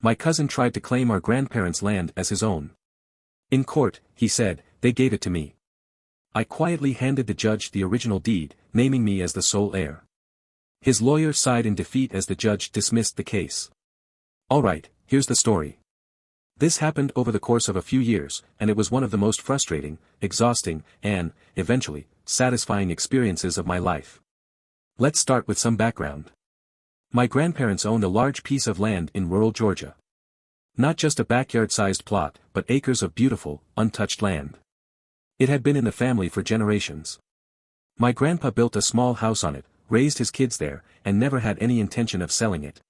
My cousin tried to claim our grandparents' land as his own. In court, he said, they gave it to me. I quietly handed the judge the original deed, naming me as the sole heir. His lawyer sighed in defeat as the judge dismissed the case. Alright, here's the story. This happened over the course of a few years, and it was one of the most frustrating, exhausting, and, eventually, satisfying experiences of my life. Let's start with some background. My grandparents owned a large piece of land in rural Georgia. Not just a backyard-sized plot, but acres of beautiful, untouched land. It had been in the family for generations. My grandpa built a small house on it, raised his kids there, and never had any intention of selling it.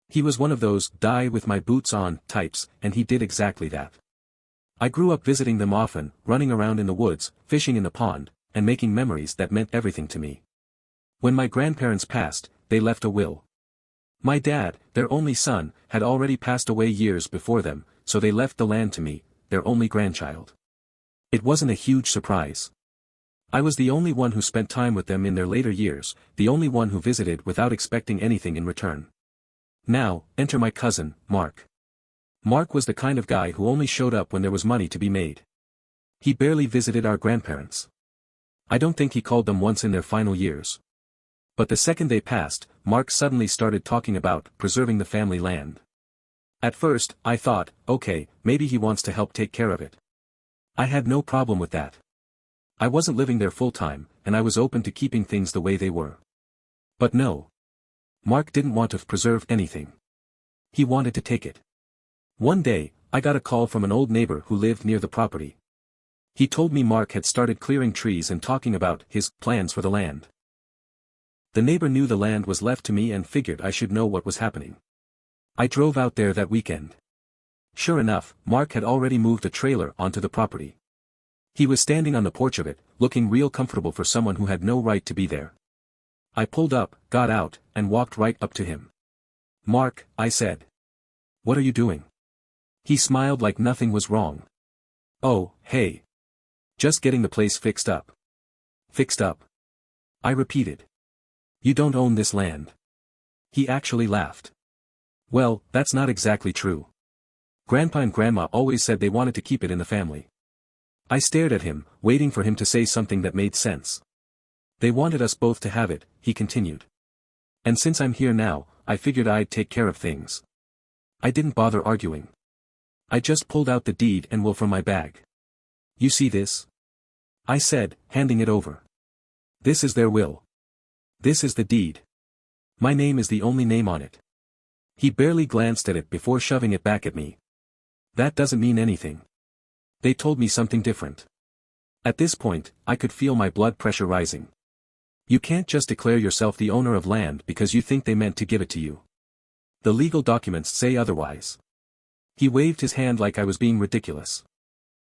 He was one of those die with my boots on types, and he did exactly that. I grew up visiting them often, running around in the woods, fishing in the pond, and making memories that meant everything to me. When my grandparents passed, they left a will. My dad, their only son, had already passed away years before them, so they left the land to me, their only grandchild. It wasn't a huge surprise. I was the only one who spent time with them in their later years, the only one who visited without expecting anything in return. Now, enter my cousin, Mark. Mark was the kind of guy who only showed up when there was money to be made. He barely visited our grandparents. I don't think he called them once in their final years. But the second they passed, Mark suddenly started talking about preserving the family land. At first, I thought, okay, maybe he wants to help take care of it. I had no problem with that. I wasn't living there full-time, and I was open to keeping things the way they were. But no. Mark didn't want to preserve anything. He wanted to take it. One day, I got a call from an old neighbor who lived near the property. He told me Mark had started clearing trees and talking about his plans for the land. The neighbor knew the land was left to me and figured I should know what was happening. I drove out there that weekend. Sure enough, Mark had already moved a trailer onto the property. He was standing on the porch of it, looking real comfortable for someone who had no right to be there. I pulled up, got out, and walked right up to him. "Mark," I said. "What are you doing?" He smiled like nothing was wrong. "Oh, hey. Just getting the place fixed up." "Fixed up?" I repeated. "You don't own this land." He actually laughed. "Well, that's not exactly true. Grandpa and Grandma always said they wanted to keep it in the family." I stared at him, waiting for him to say something that made sense. "They wanted us both to have it," he continued. "And since I'm here now, I figured I'd take care of things." I didn't bother arguing. I just pulled out the deed and will from my bag. "You see this?" I said, handing it over. "This is their will. This is the deed. My name is the only name on it." He barely glanced at it before shoving it back at me. "That doesn't mean anything. They told me something different." At this point, I could feel my blood pressure rising. You can't just declare yourself the owner of land because you think they meant to give it to you. The legal documents say otherwise. He waved his hand like I was being ridiculous.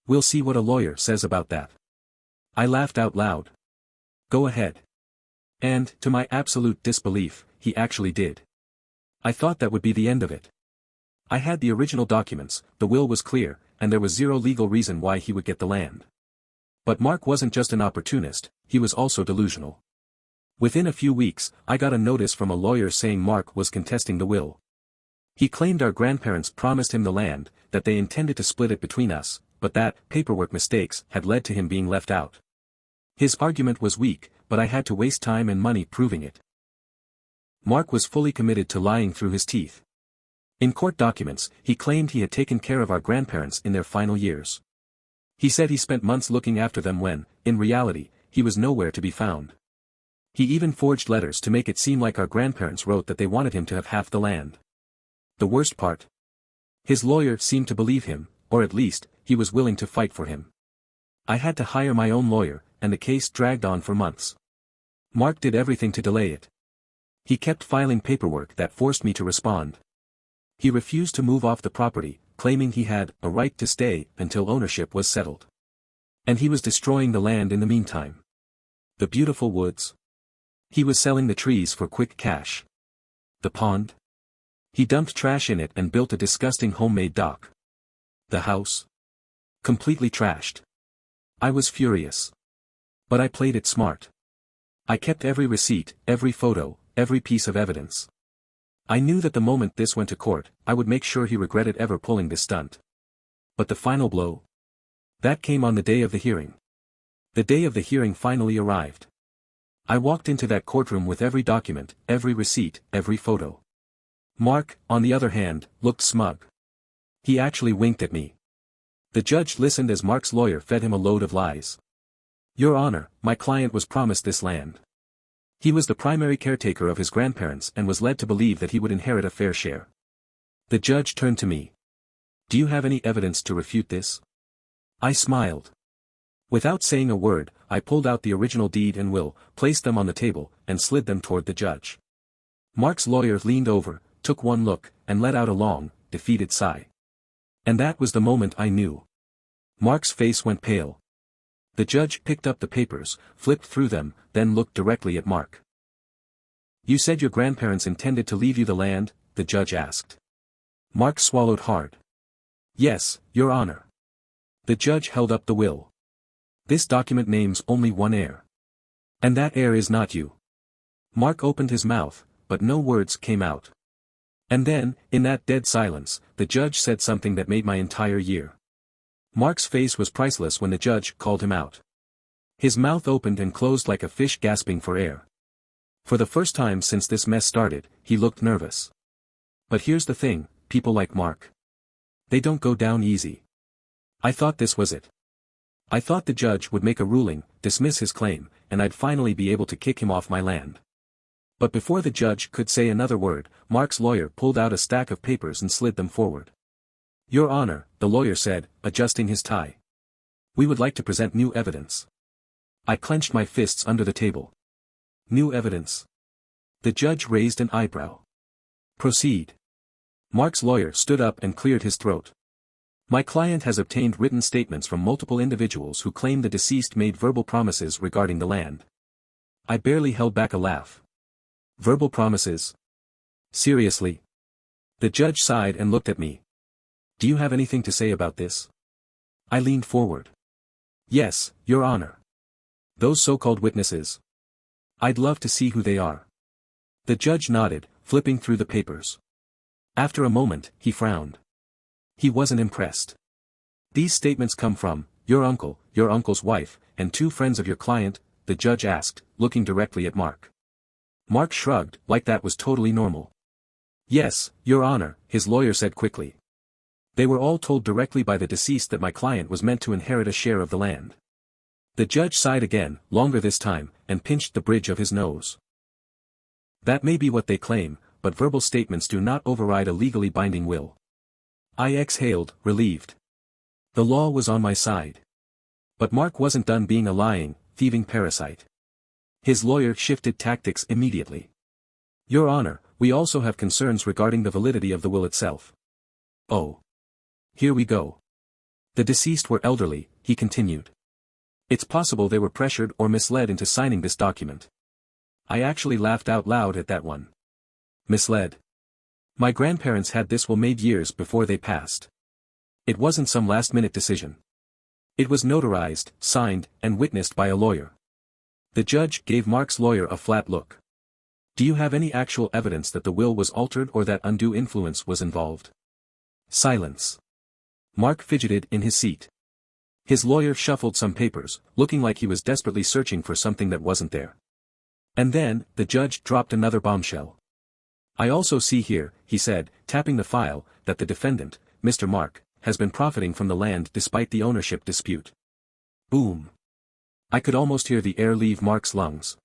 "We'll see what a lawyer says about that." I laughed out loud. "Go ahead." And, to my absolute disbelief, he actually did. I thought that would be the end of it. I had the original documents, the will was clear, and there was zero legal reason why he would get the land. But Mark wasn't just an opportunist, he was also delusional. Within a few weeks, I got a notice from a lawyer saying Mark was contesting the will. He claimed our grandparents promised him the land, that they intended to split it between us, but that paperwork mistakes had led to him being left out. His argument was weak, but I had to waste time and money proving it. Mark was fully committed to lying through his teeth. In court documents, he claimed he had taken care of our grandparents in their final years. He said he spent months looking after them when, in reality, he was nowhere to be found. He even forged letters to make it seem like our grandparents wrote that they wanted him to have half the land. The worst part? His lawyer seemed to believe him, or at least, he was willing to fight for him. I had to hire my own lawyer, and the case dragged on for months. Mark did everything to delay it. He kept filing paperwork that forced me to respond. He refused to move off the property, claiming he had a right to stay until ownership was settled. And he was destroying the land in the meantime. The beautiful woods. He was selling the trees for quick cash. The pond. He dumped trash in it and built a disgusting homemade dock. The house. Completely trashed. I was furious. But I played it smart. I kept every receipt, every photo, every piece of evidence. I knew that the moment this went to court, I would make sure he regretted ever pulling this stunt. But the final blow? That came on the day of the hearing. The day of the hearing finally arrived. I walked into that courtroom with every document, every receipt, every photo. Mark, on the other hand, looked smug. He actually winked at me. The judge listened as Mark's lawyer fed him a load of lies. Your Honor, my client was promised this land. He was the primary caretaker of his grandparents and was led to believe that he would inherit a fair share. The judge turned to me. Do you have any evidence to refute this? I smiled. Without saying a word, I pulled out the original deed and will, placed them on the table, and slid them toward the judge. Mark's lawyer leaned over, took one look, and let out a long, defeated sigh. And that was the moment I knew. Mark's face went pale. The judge picked up the papers, flipped through them, then looked directly at Mark. You said your grandparents intended to leave you the land? The judge asked. Mark swallowed hard. Yes, Your Honor. The judge held up the will. This document names only one heir. And that heir is not you. Mark opened his mouth, but no words came out. And then, in that dead silence, the judge said something that made my entire year. Mark's face was priceless when the judge called him out. His mouth opened and closed like a fish gasping for air. For the first time since this mess started, he looked nervous. But here's the thing, people like Mark. They don't go down easy. I thought this was it. I thought the judge would make a ruling, dismiss his claim, and I'd finally be able to kick him off my land. But before the judge could say another word, Mark's lawyer pulled out a stack of papers and slid them forward. Your Honor, the lawyer said, adjusting his tie. We would like to present new evidence. I clenched my fists under the table. New evidence. The judge raised an eyebrow. Proceed. Mark's lawyer stood up and cleared his throat. My client has obtained written statements from multiple individuals who claim the deceased made verbal promises regarding the land. I barely held back a laugh. Verbal promises? Seriously? The judge sighed and looked at me. Do you have anything to say about this? I leaned forward. Yes, Your Honor. Those so-called witnesses. I'd love to see who they are. The judge nodded, flipping through the papers. After a moment, he frowned. He wasn't impressed. These statements come from your uncle, your uncle's wife, and two friends of your client, the judge asked, looking directly at Mark. Mark shrugged, like that was totally normal. Yes, Your Honor, his lawyer said quickly. They were all told directly by the deceased that my client was meant to inherit a share of the land. The judge sighed again, longer this time, and pinched the bridge of his nose. That may be what they claim, but verbal statements do not override a legally binding will. I exhaled, relieved. The law was on my side. But Mark wasn't done being a lying, thieving parasite. His lawyer shifted tactics immediately. Your Honor, we also have concerns regarding the validity of the will itself. Oh. Here we go. The deceased were elderly, he continued. It's possible they were pressured or misled into signing this document. I actually laughed out loud at that one. Misled. My grandparents had this will made years before they passed. It wasn't some last-minute decision. It was notarized, signed, and witnessed by a lawyer. The judge gave Mark's lawyer a flat look. Do you have any actual evidence that the will was altered or that undue influence was involved? Silence. Mark fidgeted in his seat. His lawyer shuffled some papers, looking like he was desperately searching for something that wasn't there. And then, the judge dropped another bombshell. I also see here, he said, tapping the file, that the defendant, Mr. Mark, has been profiting from the land despite the ownership dispute. Boom. I could almost hear the air leave Mark's lungs.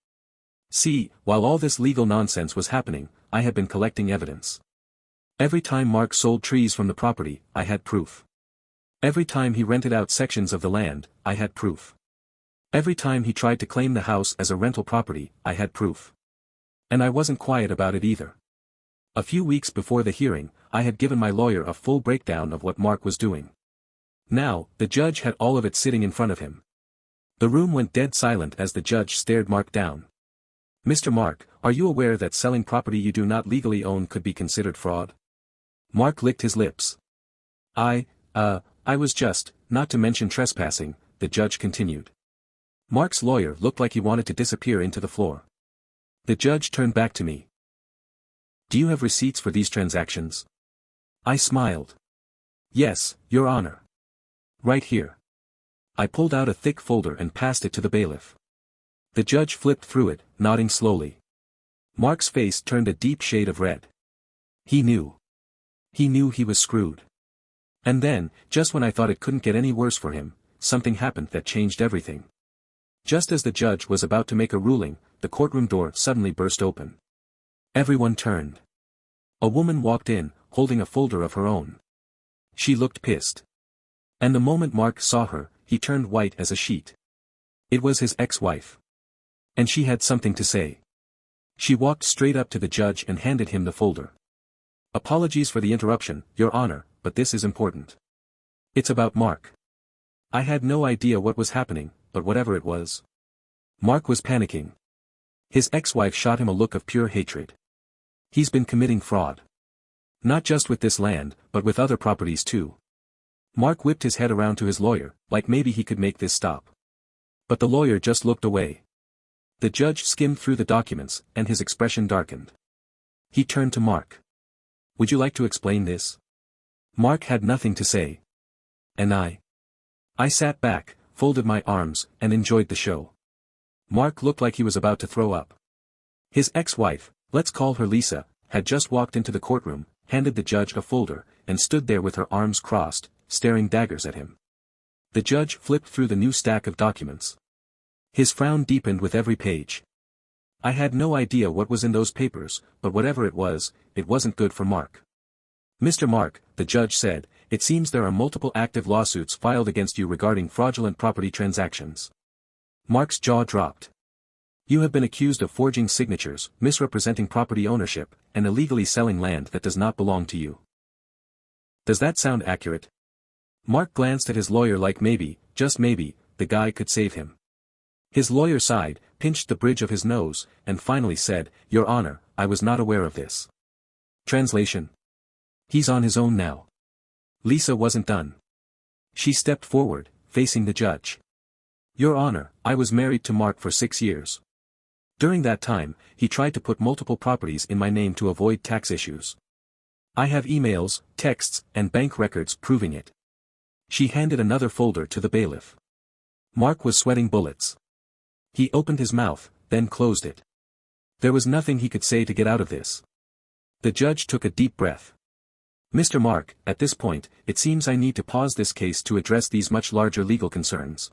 See, while all this legal nonsense was happening, I had been collecting evidence. Every time Mark sold trees from the property, I had proof. Every time he rented out sections of the land, I had proof. Every time he tried to claim the house as a rental property, I had proof. And I wasn't quiet about it either. A few weeks before the hearing, I had given my lawyer a full breakdown of what Mark was doing. Now, the judge had all of it sitting in front of him. The room went dead silent as the judge stared Mark down. Mr. Mark, are you aware that selling property you do not legally own could be considered fraud? Mark licked his lips. I was just, not to mention trespassing, the judge continued. Mark's lawyer looked like he wanted to disappear into the floor. The judge turned back to me. Do you have receipts for these transactions? I smiled. Yes, Your Honor. Right here. I pulled out a thick folder and passed it to the bailiff. The judge flipped through it, nodding slowly. Mark's face turned a deep shade of red. He knew. He knew he was screwed. And then, just when I thought it couldn't get any worse for him, something happened that changed everything. Just as the judge was about to make a ruling, the courtroom door suddenly burst open. Everyone turned. A woman walked in, holding a folder of her own. She looked pissed. And the moment Mark saw her, he turned white as a sheet. It was his ex-wife. And she had something to say. She walked straight up to the judge and handed him the folder. Apologies for the interruption, Your Honor, but this is important. It's about Mark. I had no idea what was happening, but whatever it was. Mark was panicking. His ex-wife shot him a look of pure hatred. He's been committing fraud. Not just with this land, but with other properties too. Mark whipped his head around to his lawyer, like maybe he could make this stop. But the lawyer just looked away. The judge skimmed through the documents, and his expression darkened. He turned to Mark. Would you like to explain this? Mark had nothing to say. And I sat back, folded my arms, and enjoyed the show. Mark looked like he was about to throw up. His ex-wife, let's call her Lisa, had just walked into the courtroom, handed the judge a folder, and stood there with her arms crossed, staring daggers at him. The judge flipped through the new stack of documents. His frown deepened with every page. I had no idea what was in those papers, but whatever it wasn't good for Mark. Mr. Mark, the judge said, it seems there are multiple active lawsuits filed against you regarding fraudulent property transactions. Mark's jaw dropped. You have been accused of forging signatures, misrepresenting property ownership, and illegally selling land that does not belong to you. Does that sound accurate? Mark glanced at his lawyer like maybe, just maybe, the guy could save him. His lawyer sighed, pinched the bridge of his nose, and finally said, Your Honor, I was not aware of this. Translation. He's on his own now. Lisa wasn't done. She stepped forward, facing the judge. Your Honor, I was married to Mark for 6 years. During that time, he tried to put multiple properties in my name to avoid tax issues. I have emails, texts, and bank records proving it. She handed another folder to the bailiff. Mark was sweating bullets. He opened his mouth, then closed it. There was nothing he could say to get out of this. The judge took a deep breath. Mr. Mark, at this point, it seems I need to pause this case to address these much larger legal concerns.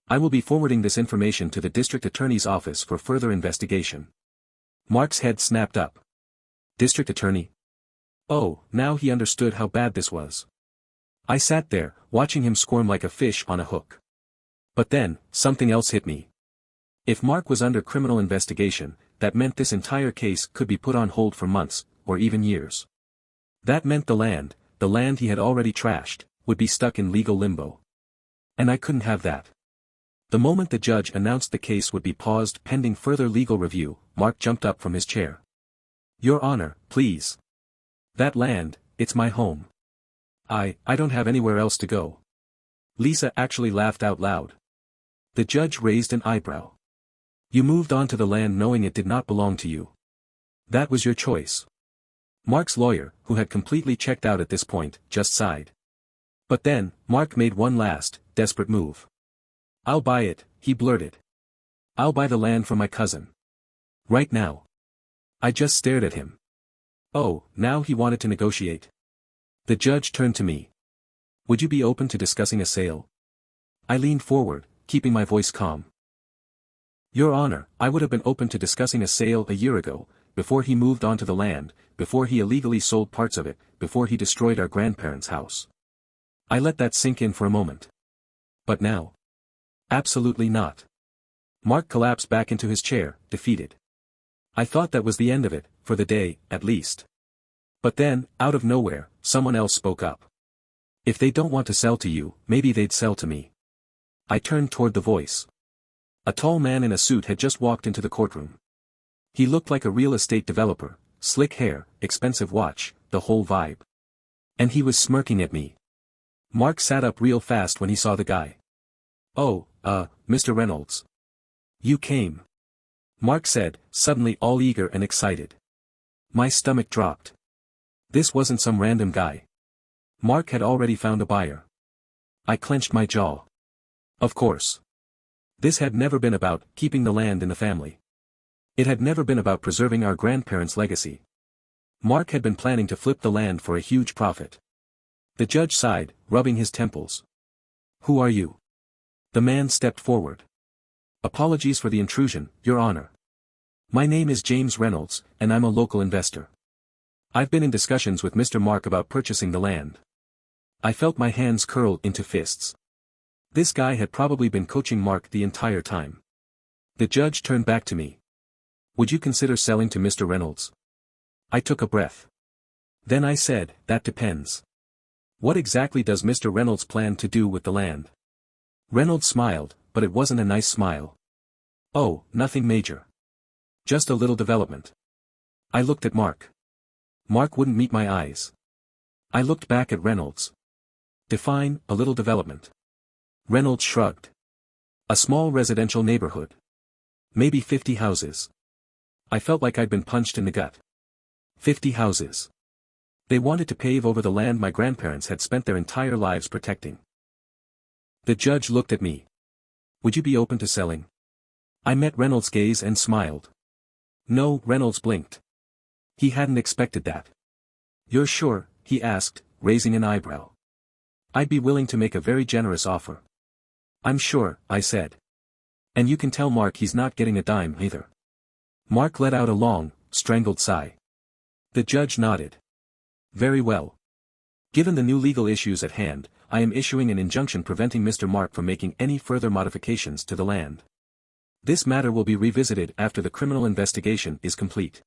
I will be forwarding this information to the district attorney's office for further investigation. Mark's head snapped up. District attorney? Oh, now he understood how bad this was. I sat there, watching him squirm like a fish on a hook. But then, something else hit me. If Mark was under criminal investigation, that meant this entire case could be put on hold for months, or even years. That meant the land he had already trashed, would be stuck in legal limbo. And I couldn't have that. The moment the judge announced the case would be paused pending further legal review, Mark jumped up from his chair. Your Honor, please. That land, it's my home. I don't have anywhere else to go. Lisa actually laughed out loud. The judge raised an eyebrow. You moved on to the land knowing it did not belong to you. That was your choice. Mark's lawyer, who had completely checked out at this point, just sighed. But then, Mark made one last, desperate move. I'll buy it, he blurted. I'll buy the land from my cousin. Right now. I just stared at him. Oh, now he wanted to negotiate. The judge turned to me. Would you be open to discussing a sale? I leaned forward, keeping my voice calm. Your Honor, I would have been open to discussing a sale a year ago, before he moved onto the land, before he illegally sold parts of it, before he destroyed our grandparents' house. I let that sink in for a moment. But now? Absolutely not. Mark collapsed back into his chair, defeated. I thought that was the end of it, for the day, at least. But then, out of nowhere, someone else spoke up. If they don't want to sell to you, maybe they'd sell to me. I turned toward the voice. A tall man in a suit had just walked into the courtroom. He looked like a real estate developer, slick hair, expensive watch, the whole vibe. And he was smirking at me. Mark sat up real fast when he saw the guy. Oh, Mr. Reynolds. You came. Mark said, suddenly all eager and excited. My stomach dropped. This wasn't some random guy. Mark had already found a buyer. I clenched my jaw. Of course. This had never been about keeping the land in the family. It had never been about preserving our grandparents' legacy. Mark had been planning to flip the land for a huge profit. The judge sighed, rubbing his temples. Who are you? The man stepped forward. Apologies for the intrusion, Your Honor. My name is James Reynolds, and I'm a local investor. I've been in discussions with Mr. Mark about purchasing the land. I felt my hands curl into fists. This guy had probably been coaching Mark the entire time. The judge turned back to me. Would you consider selling to Mr. Reynolds? I took a breath. Then I said, that depends. What exactly does Mr. Reynolds plan to do with the land? Reynolds smiled, but it wasn't a nice smile. Oh, nothing major. Just a little development. I looked at Mark. Mark wouldn't meet my eyes. I looked back at Reynolds. Define a little development. Reynolds shrugged. A small residential neighborhood. Maybe 50 houses. I felt like I'd been punched in the gut. 50 houses. They wanted to pave over the land my grandparents had spent their entire lives protecting. The judge looked at me. Would you be open to selling? I met Reynolds' gaze and smiled. No, Reynolds blinked. He hadn't expected that. You're sure? He asked, raising an eyebrow. I'd be willing to make a very generous offer. I'm sure, I said. And you can tell Mark he's not getting a dime either. Mark let out a long, strangled sigh. The judge nodded. Very well. Given the new legal issues at hand, I am issuing an injunction preventing Mr. Mark from making any further modifications to the land. This matter will be revisited after the criminal investigation is complete.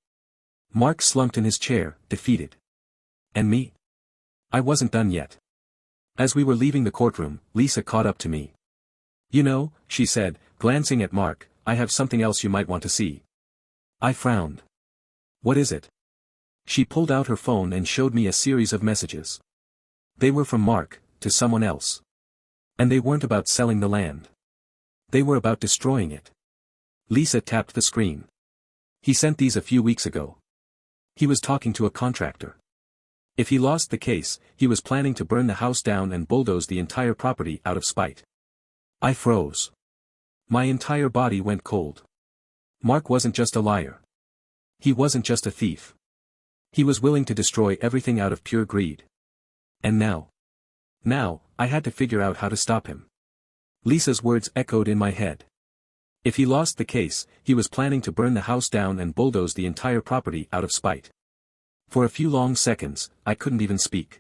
Mark slumped in his chair, defeated. And me? I wasn't done yet. As we were leaving the courtroom, Lisa caught up to me. You know, she said, glancing at Mark, I have something else you might want to see. I frowned. What is it? She pulled out her phone and showed me a series of messages. They were from Mark, to someone else. And they weren't about selling the land. They were about destroying it. Lisa tapped the screen. He sent these a few weeks ago. He was talking to a contractor. If he lost the case, he was planning to burn the house down and bulldoze the entire property out of spite. I froze. My entire body went cold. Mark wasn't just a liar. He wasn't just a thief. He was willing to destroy everything out of pure greed. And now, I had to figure out how to stop him. Lisa's words echoed in my head. If he lost the case, he was planning to burn the house down and bulldoze the entire property out of spite. For a few long seconds, I couldn't even speak.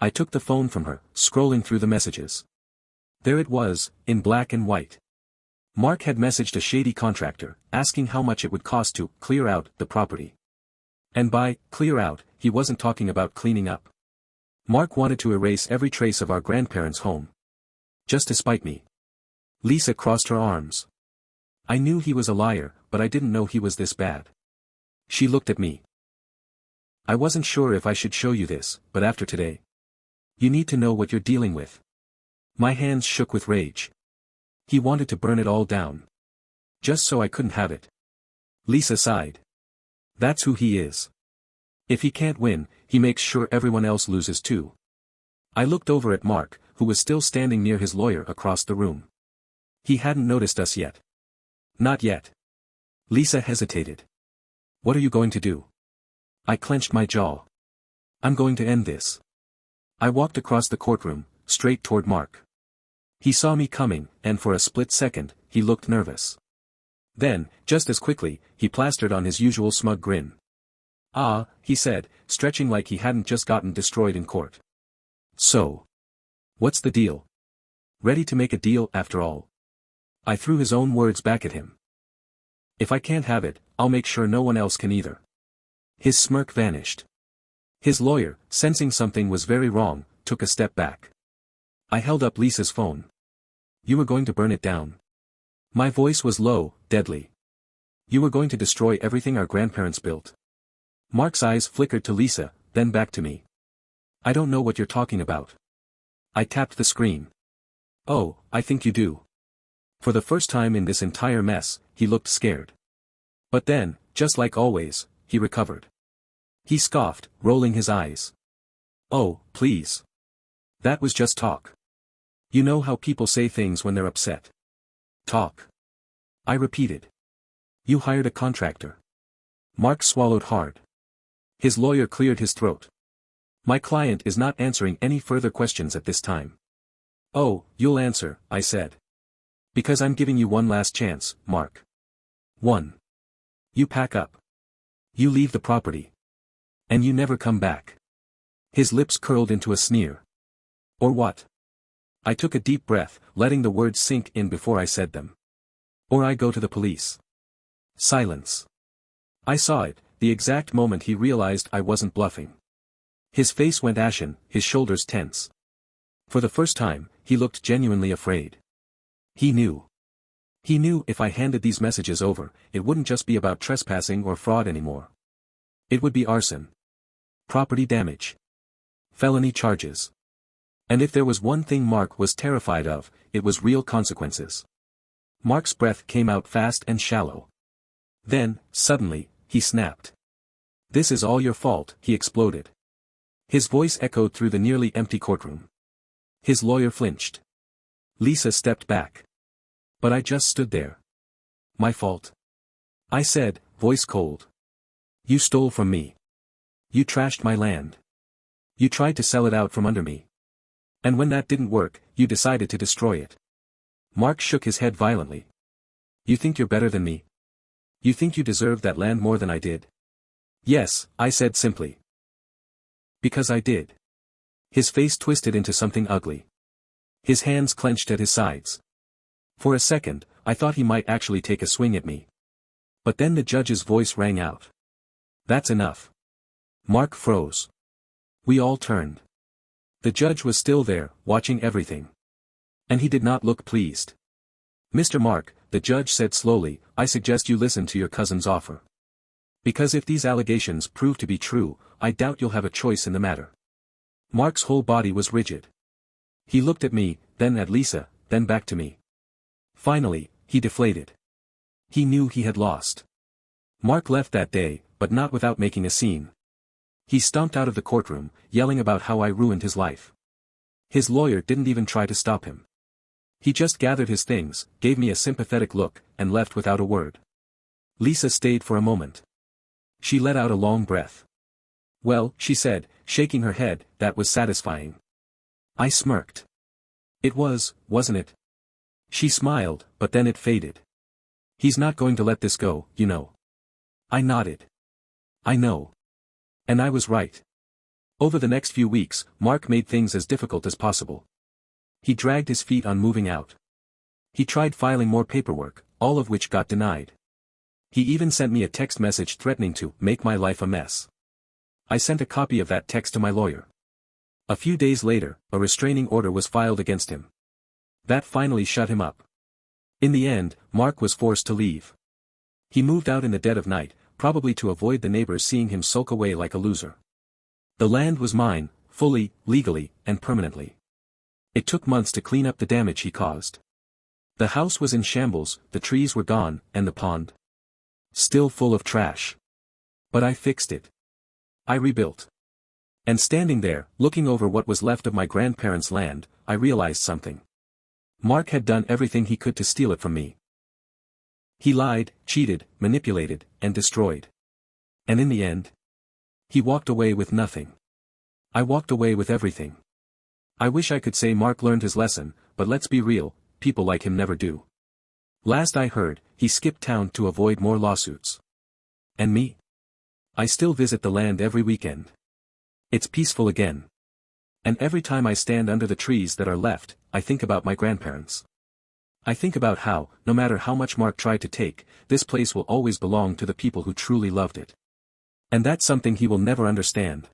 I took the phone from her, scrolling through the messages. There it was, in black and white. Mark had messaged a shady contractor, asking how much it would cost to clear out the property. And by clear out, he wasn't talking about cleaning up. Mark wanted to erase every trace of our grandparents' home. Just to spite me. Lisa crossed her arms. I knew he was a liar, but I didn't know he was this bad. She looked at me. I wasn't sure if I should show you this, but after today. You need to know what you're dealing with. My hands shook with rage. He wanted to burn it all down. Just so I couldn't have it. Lisa sighed. That's who he is. If he can't win, he makes sure everyone else loses too. I looked over at Mark, who was still standing near his lawyer across the room. He hadn't noticed us yet. Not yet. Lisa hesitated. What are you going to do? I clenched my jaw. I'm going to end this. I walked across the courtroom, straight toward Mark. He saw me coming, and for a split second, he looked nervous. Then, just as quickly, he plastered on his usual smug grin. Ah, he said, stretching like he hadn't just gotten destroyed in court. So. What's the deal? Ready to make a deal after all? I threw his own words back at him. If I can't have it, I'll make sure no one else can either. His smirk vanished. His lawyer, sensing something was very wrong, took a step back. I held up Lisa's phone. You were going to burn it down. My voice was low, deadly. You were going to destroy everything our grandparents built. Mark's eyes flickered to Lisa, then back to me. I don't know what you're talking about. I tapped the screen. Oh, I think you do. For the first time in this entire mess, he looked scared. But then, just like always, he recovered. He scoffed, rolling his eyes. Oh, please. That was just talk. You know how people say things when they're upset. Talk. I repeated. You hired a contractor. Mark swallowed hard. His lawyer cleared his throat. My client is not answering any further questions at this time. Oh, you'll answer, I said. Because I'm giving you one last chance, Mark. 1. You pack up. You leave the property. And you never come back. His lips curled into a sneer. Or what? I took a deep breath, letting the words sink in before I said them. Or I go to the police. Silence. I saw it, the exact moment he realized I wasn't bluffing. His face went ashen, his shoulders tense. For the first time, he looked genuinely afraid. He knew. He knew if I handed these messages over, it wouldn't just be about trespassing or fraud anymore. It would be arson. Property damage. Felony charges. And if there was one thing Mark was terrified of, it was real consequences. Mark's breath came out fast and shallow. Then, suddenly, he snapped. This is all your fault, he exploded. His voice echoed through the nearly empty courtroom. His lawyer flinched. Lisa stepped back. But I just stood there. My fault. I said, voice cold. You stole from me. You trashed my land. You tried to sell it out from under me. And when that didn't work, you decided to destroy it. Mark shook his head violently. You think you're better than me? You think you deserve that land more than I did? Yes, I said simply. Because I did. His face twisted into something ugly. His hands clenched at his sides. For a second, I thought he might actually take a swing at me. But then the judge's voice rang out. That's enough. Mark froze. We all turned. The judge was still there, watching everything. And he did not look pleased. Mr. Mark, the judge said slowly, I suggest you listen to your cousin's offer. Because if these allegations prove to be true, I doubt you'll have a choice in the matter. Mark's whole body was rigid. He looked at me, then at Lisa, then back to me. Finally, he deflated. He knew he had lost. Mark left that day, but not without making a scene. He stomped out of the courtroom, yelling about how I ruined his life. His lawyer didn't even try to stop him. He just gathered his things, gave me a sympathetic look, and left without a word. Lisa stayed for a moment. She let out a long breath. Well, she said, shaking her head, that was satisfying. I smirked. It was, wasn't it? She smiled, but then it faded. He's not going to let this go, you know. I nodded. I know. And I was right. Over the next few weeks, Mark made things as difficult as possible. He dragged his feet on moving out. He tried filing more paperwork, all of which got denied. He even sent me a text message threatening to make my life a mess. I sent a copy of that text to my lawyer. A few days later, a restraining order was filed against him. That finally shut him up. In the end, Mark was forced to leave. He moved out in the dead of night, probably to avoid the neighbors seeing him sulk away like a loser. The land was mine, fully, legally, and permanently. It took months to clean up the damage he caused. The house was in shambles, the trees were gone, and the pond still full of trash. But I fixed it. I rebuilt. And standing there, looking over what was left of my grandparents' land, I realized something. Mark had done everything he could to steal it from me. He lied, cheated, manipulated, and destroyed. And in the end, he walked away with nothing. I walked away with everything. I wish I could say Mark learned his lesson, but let's be real, people like him never do. Last I heard, he skipped town to avoid more lawsuits. And me? I still visit the land every weekend. It's peaceful again. And every time I stand under the trees that are left, I think about my grandparents. I think about how, no matter how much Mark tried to take, this place will always belong to the people who truly loved it. And that's something he will never understand.